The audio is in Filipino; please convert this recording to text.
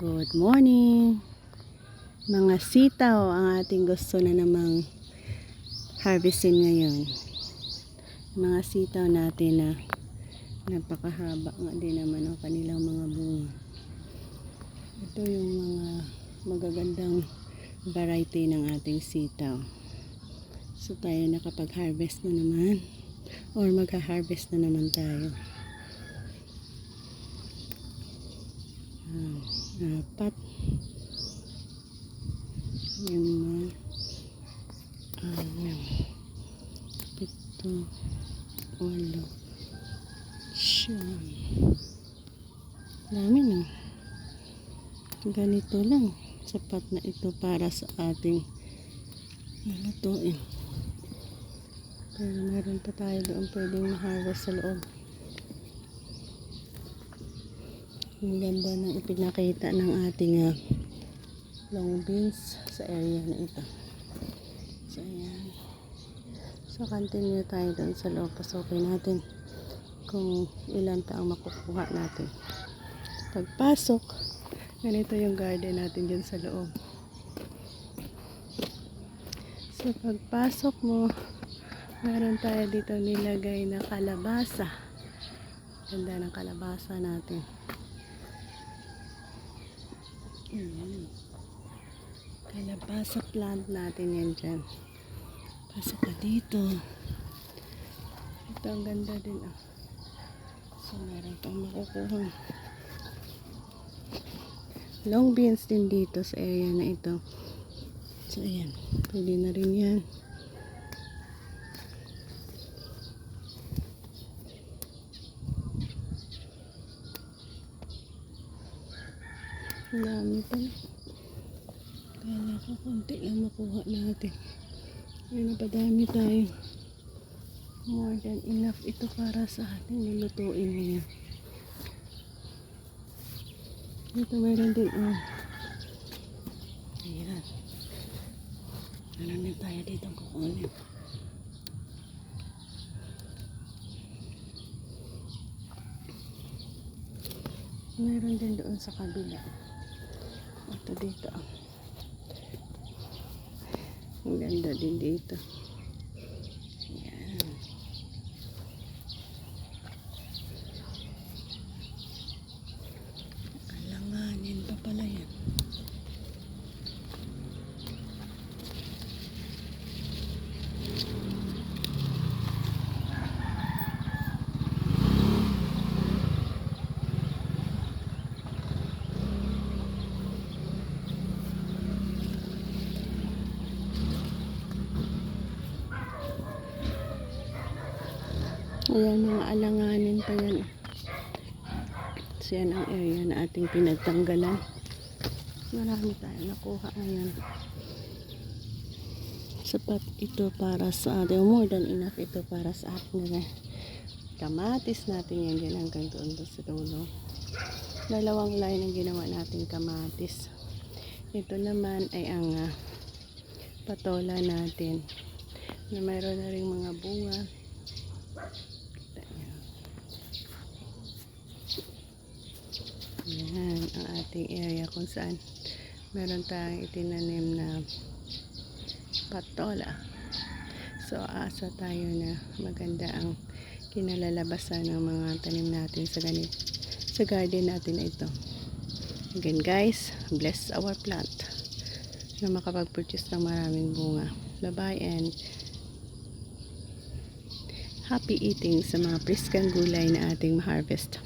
Good morning! Mga sitaw ang ating gusto na namang harvestin ngayon. Mga sitaw natin na napakahaba nga din naman ang kanilang mga bunga. Ito yung mga magagandang variety ng ating sitaw. So tayo nakapag-harvest na naman or magha-harvest na naman tayo. Apat, 5, 6, 7, 8, 9. Dami na. Ganito lang. Sapat na ito para sa ating lutuin. Pero meron pa tayo doon pwedeng ma-harvest sa loob. Ang ganda ng ipinakita ng ating long beans sa area na ito. So, ayan. So, continue tayo doon sa loob. Pasokin natin kung ilan pa ang makukuha natin. Pagpasok, ganito yung garden natin dyan sa loob. So, pagpasok mo, meron tayo dito nilagay na kalabasa. Ganda ng kalabasa natin. Kalabasa plant natin yan dyan. Pasok ka dito. Ito ang ganda din. So meron pang makukuha. Long beans din dito sa area na ito. So ayan. Pwede na rin yan. Ang dami pala. Kala ko konti lang makuha natin. Ay napadami tayo. More than enough ito para sa ating lulutuin ngayon. Dito meron din ayan. Ano na tayo dito kukunin. Meron din doon sa kabila. Ito dito. Ang ganda din dito. Ayan. Alanganin pa pala yan. Ayan, mga alanganin pa yan. So yan ang area na ating pinagtanggalan. Marami tayo nakuha. Ayan. Sapat ito para sa atin. More than enough ito para sa atin. Kamatis natin yan dyan hanggang doon sa dulo. Dalawang line ang ginawa natin kamatis. Ito naman ay ang patola natin. Na mayroon na rin mga bunga. Yan ang ating area kung saan meron tayong itinanim na patola. So asa tayo na maganda ang kinalalabasan ng mga tanim natin sa garden natin na ito. Again guys, bless our plant na makapag-produce ng maraming bunga. Bye bye and happy eating sa mga priskang gulay na ating ma-harvest.